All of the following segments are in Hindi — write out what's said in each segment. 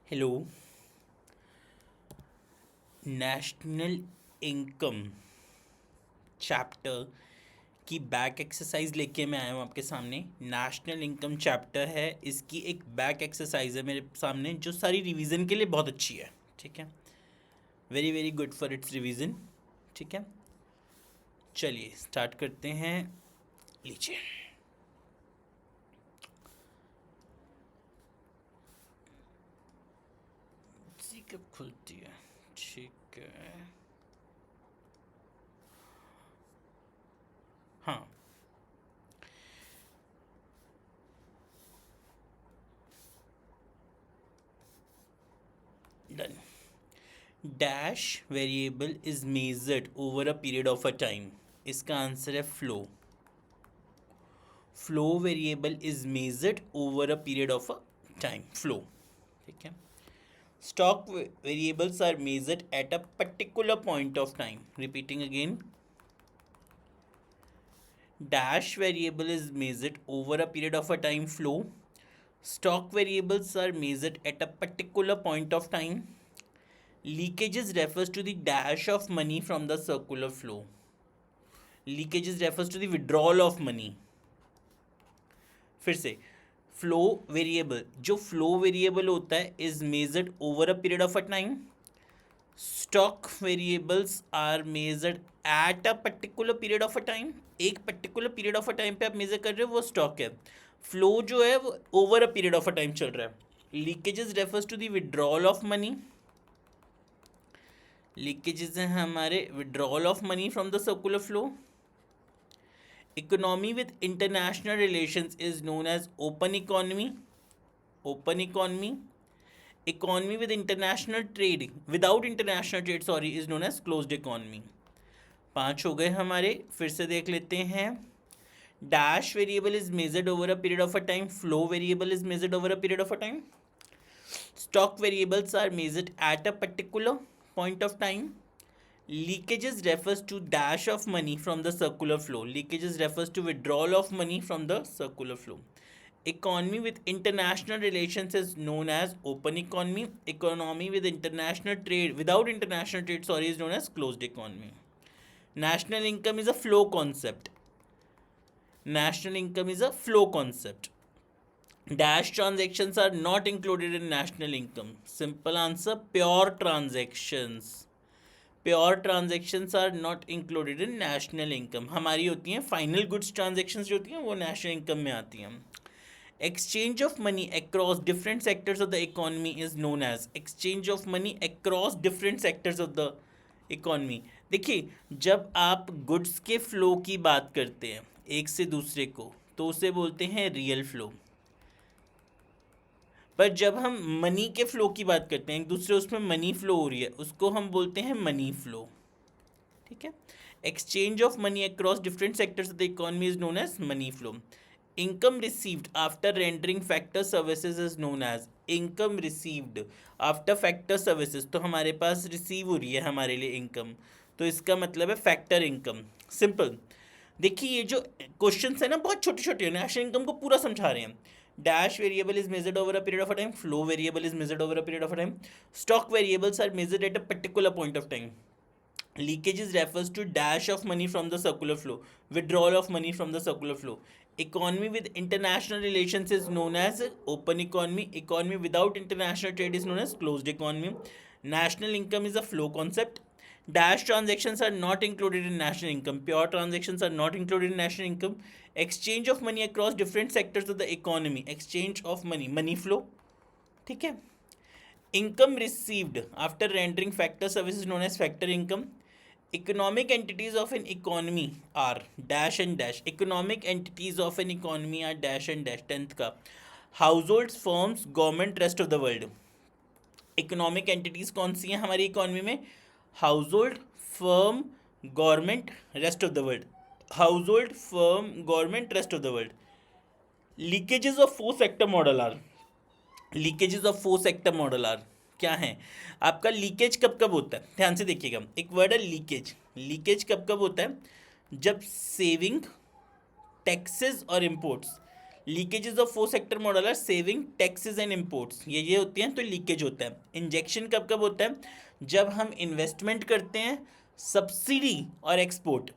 हेलो। नेशनल इनकम चैप्टर की बैक एक्सरसाइज लेके मैं आया हूँ आपके सामने। नेशनल इनकम चैप्टर है, इसकी एक बैक एक्सरसाइज है मेरे सामने जो सारी रिवीजन के लिए बहुत अच्छी है। ठीक है, very very good for its revision. ठीक है, चलिए स्टार्ट करते हैं। लीजिए, इसी कब खुलती है। ठीक है, हाँ, done. Dash variable is measured over a period of a time. इसका आंसर है flow. Flow variable is measured over a period of a time, flow. ठीक है। Stock variables are measured at a particular point of time. Repeating again, dash variable is measured over a period of a time, flow. Stock variables are measured at a particular point of time. Leakages refers to the dash of money from the circular flow. Leakages refers to the withdrawal of money. फिर से, फ्लो वेरिएबल, जो फ्लो वेरिएबल होता है is measured over a period of a time. Stock variables are measured at a particular period of a time. एक particular period of a time पे आप मेजर कर रहे हो, वो स्टॉक है। फ्लो जो है वो over a period of a time चल रहा है। Leakages refers to the withdrawal of money. Leakages हैं हमारे withdrawal of money from the circular flow. Economy with international relations is known as open economy. Open economy. Economy with international trade, without international trade sorry, is known as closed economy. 5 हो गए हमारे, फिर से देख लेते हैं। Dash variable is measured over a period of a time. Flow variable is measured over a period of a time. Stock variables are measured at a particular point of time. Leakages refers to dash of money from the circular flow. Leakages refers to withdrawal of money from the circular flow. Economy with international relations is known as open economy. Economy with international trade, without international trade, sorry, is known as closed economy. National income is a flow concept. National income is a flow concept. Dash transactions are not included in national income. Simple answer, pure transactions. Pure transactions are not included in national income. हमारी होती हैं फाइनल गुड्स ट्रांजेक्शन्स जो होती हैं वो नेशनल इनकम में आती हैं। Exchange of money across different sectors of the economy is known as, exchange of money across different sectors of the economy. देखिए, जब आप गुड्स के फ्लो की बात करते हैं एक से दूसरे को तो उसे बोलते हैं रियल फ्लो। पर जब हम मनी के फ्लो की बात करते हैं, एक दूसरे उसमें मनी फ्लो हो रही है, उसको हम बोलते हैं मनी फ्लो। ठीक है। Exchange of money across different sectors of the economy is known as money flow. Income received after rendering factor services is known as, income received after factor services, तो हमारे पास रिसीव हो रही है हमारे लिए इनकम, तो इसका मतलब है फैक्टर इनकम। सिंपल। देखिए, ये जो क्वेश्चन है ना बहुत छोटे छोटे हैं, नेशनल इनकम को पूरा समझा रहे हैं। Dash variable is measured over a period of a time. Flow variable is measured over a period of a time. Stock variables are measured at a particular point of time. Leakages refers to dash of money from the circular flow, withdrawal of money from the circular flow. Economy with international relations is known as open economy. Economy without international trade is known as closed economy. National income is a flow concept. Dash transactions are not included in national income. Pure transactions are not included in national income. Exchange of money across different sectors of the economy. Exchange of money, money flow. ठीक है। Income received after rendering factor service is known as factor income. Economic entities of an economy are dash and dash. Economic entities of an economy are dash and dash. 10th का households, firms, government, rest of the world. Economic entities कौन सी हैं हमारी इकोनॉमी में? Household, firm, government, rest of the world. Household, firm, government, rest of the world. Leakages of four sector model are, leakages of four sector model are क्या है? आपका लीकेज कब कब होता है, ध्यान से देखिएगा, एक वर्ड है लीकेज। लीकेज कब कब होता है? जब सेविंग, टैक्सेस और imports, leakages of 4 sector model are saving taxes and imports, ये होती हैं तो लीकेज होता है। इंजेक्शन कब कब होता है? जब हम इन्वेस्टमेंट करते हैं, सब्सिडी और export,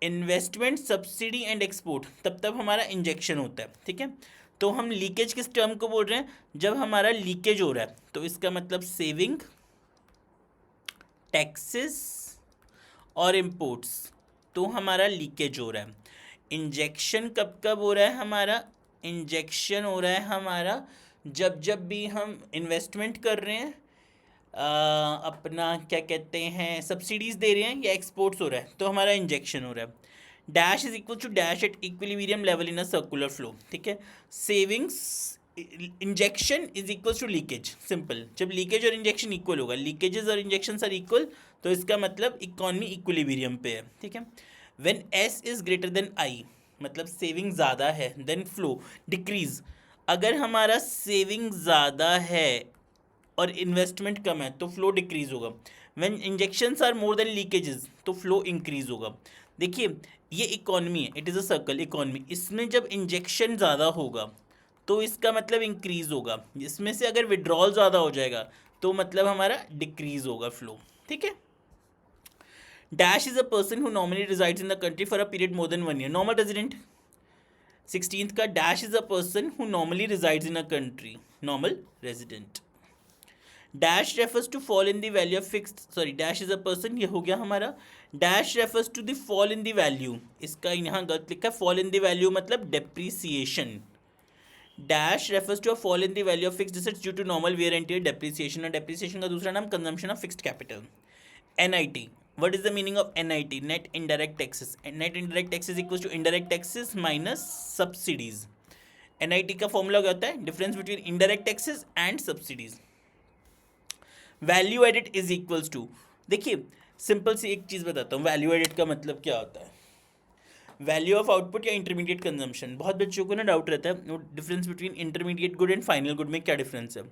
investment subsidy and export, तब हमारा इंजेक्शन होता है, ठीक है। तो हम लीकेज किस टर्म को बोल रहे हैं? जब हमारा लीकेज हो रहा है, तो इसका मतलब सेविंग टैक्सेस और इम्पोर्ट्स, तो हमारा लीकेज हो रहा है। इंजेक्शन कब कब हो रहा है हमारा? इंजेक्शन हो रहा है हमारा जब भी हम इन्वेस्टमेंट कर रहे हैं, अपना क्या कहते हैं, सब्सिडीज दे रहे हैं या एक्सपोर्ट्स हो रहा है, तो हमारा इंजेक्शन हो रहा है। Dash is equal to dash at equilibrium level in a circular flow, ठीक है। Savings, injection is equal to leakage, simple. जब लीकेज और इंजेक्शन इक्वल होगा, लीकेजेस और इंजेक्शन आर इक्वल, तो इसका मतलब इकॉनमी इक्विलिब्रियम पे है, ठीक है। When S is greater than I, मतलब सेविंग ज़्यादा है, देन फ्लो डिक्रीज। अगर हमारा सेविंग ज़्यादा है और इन्वेस्टमेंट कम है तो फ्लो डिक्रीज होगा। When injections are more than leakages, तो फ्लो इंक्रीज होगा। देखिए ये इकॉनमी है, it is a circle economy, इसमें जब इंजेक्शन ज़्यादा होगा तो इसका मतलब इंक्रीज होगा, इसमें से अगर विड्रॉल ज़्यादा हो जाएगा तो मतलब हमारा डिक्रीज होगा फ्लो, ठीक है। Dash is a person who normally resides in the country for a period more than 1 year, normal resident. 16th का dash is a person who normally resides in a country, normal resident. Dash refers to fall in the value of fixed, sorry dash is a person, ये हो गया हमारा। Dash refers to the fall in the value, इसका यहाँ गलत लिखा है, फॉल इन द वैल्यू मतलब depreciation. Dash refers to a fall in the value of fixed assets due to normal wear and tear depreciation, और डेप्रीसिएशन का दूसरा नाम consumption of fixed capital. NIT, what is the meaning of NIT? Net indirect taxes. Net indirect taxes equals to indirect taxes minus subsidies. NIT का फॉर्मूला क्या होता है? Difference between indirect taxes and subsidies. Value added is equals to, देखिए सिंपल सी एक चीज़ बताता हूँ, वैल्यू एडिड का मतलब क्या होता है। वैल्यू ऑफ आउटपुट या इंटरमीडिएट कंजम्पशन, बहुत बच्चों को ना डाउट रहता है difference between intermediate good and final good में क्या डिफरेंस है।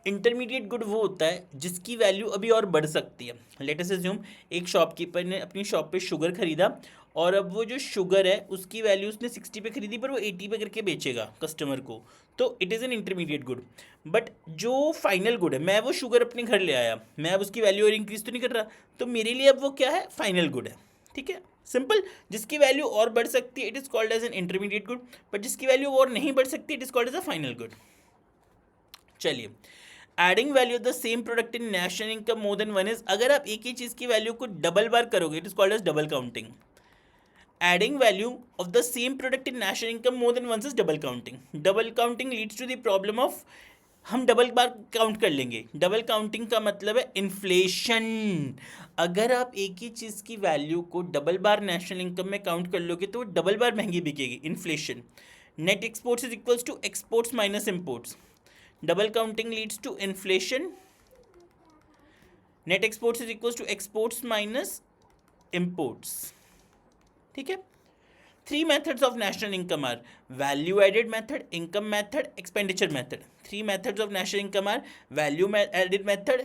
इंटरमीडिएट गुड वो होता है जिसकी वैल्यू अभी और बढ़ सकती है। लेट अस अज्यूम एक शॉपकीपर ने अपनी शॉप पे शुगर खरीदा, और अब वो जो शुगर है उसकी वैल्यू उसने 60 पे खरीदी पर वो 80 पे करके बेचेगा कस्टमर को, तो it is an intermediate good. But जो फाइनल गुड है, मैं वो शुगर अपने घर ले आया, मैं अब उसकी वैल्यू और इंक्रीज तो नहीं कर रहा, तो मेरे लिए अब वो क्या है? फाइनल गुड है, ठीक है। सिंपल, जिसकी वैल्यू और बढ़ सकती है it is called as an intermediate good, but जिसकी वैल्यू और नहीं बढ़ सकती it is called as a final good. चलिए, adding value of the same product in national income more than 1 is, अगर आप एक ही चीज की वैल्यू को डबल बार करोगे it is called as double counting. Adding value of the same product in national income more than 1 is double counting. Double counting leads to the problem of, हम डबल बार काउंट कर लेंगे। डबल काउंटिंग का मतलब है इन्फ्लेशन। अगर आप एक ही चीज़ की वैल्यू को डबल बार नेशनल इनकम में काउंट कर लोगे तो वो डबल बार महंगी बिकेगी, inflation. Net exports is equals to exports minus imports, double counting leads to inflation. Net exports is equals to exports minus imports, ठीक है। 3 methods of national income are value added method, income method, expenditure method. 3 methods of national income are value added method,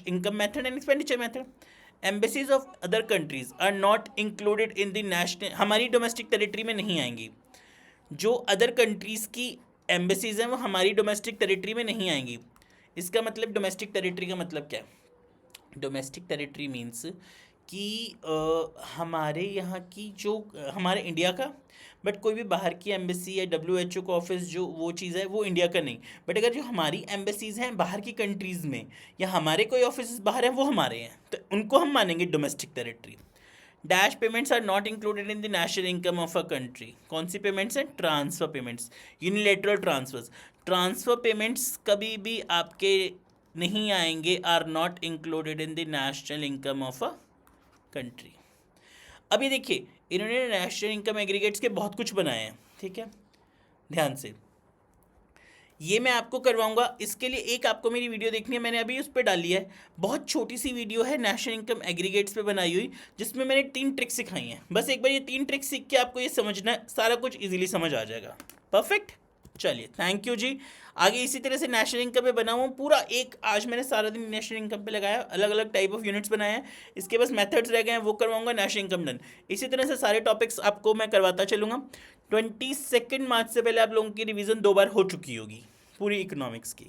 income method and expenditure method. Embassies of other countries are not included in the national, हमारी डोमेस्टिक टेरिटरी में नहीं आएंगी। जो अदर कंट्रीज़ की एम्बेसीज हैं वो हमारी डोमेस्टिक टेरिटरी में नहीं आएंगी। इसका मतलब डोमेस्टिक टेरिटरी का मतलब क्या है? डोमेस्टिक टेरिटरी मीन्स कि हमारे यहाँ की जो हमारे इंडिया का, बट कोई भी बाहर की एम्बेसी या WHO का ऑफिस जो वो चीज़ है वो इंडिया का नहीं, बट अगर जो हमारी एम्बेसीज हैं बाहर की कंट्रीज़ में या हमारे कोई ऑफिस बाहर हैं वो हमारे हैं, तो उनको हम मानेंगे domestic territory. Dash payments are not included in the national income of a country. कौन सी पेमेंट्स हैं? Transfer payments, unilateral transfers. Transfer payments कभी भी आपके नहीं आएंगे, are not included in the national income of a country. अभी देखिए इन्होंने नेशनल इनकम एग्रीगेट्स के बहुत कुछ बनाए हैं, ठीक है, ध्यान से। ये मैं आपको करवाऊंगा, इसके लिए एक आपको मेरी वीडियो देखनी है, मैंने अभी उस पर डाली है, बहुत छोटी सी वीडियो है नेशनल इनकम एग्रीगेट्स पे बनाई हुई, जिसमें मैंने 3 ट्रिक्स सिखाई हैं। बस एक बार ये 3 ट्रिक्स सीख के आपको ये समझना है, सारा कुछ इजीली समझ आ जाएगा। परफेक्ट, चलिए थैंक यू जी। आगे इसी तरह से नेशनल इनकम पे बना हुआ पूरा एक, आज मैंने सारा दिन नेशनल इनकम पे लगाया, अलग अलग टाइप ऑफ यूनिट्स बनाए हैं, इसके बस मेथड्स रह गए हैं वो करवाऊंगा, नेशनल इनकम डन। इसी तरह से सारे टॉपिक्स आपको मैं करवाता चलूँगा। 22 मार्च से पहले आप लोगों की रिवीजन 2 बार हो चुकी होगी पूरी इकोनॉमिक्स की।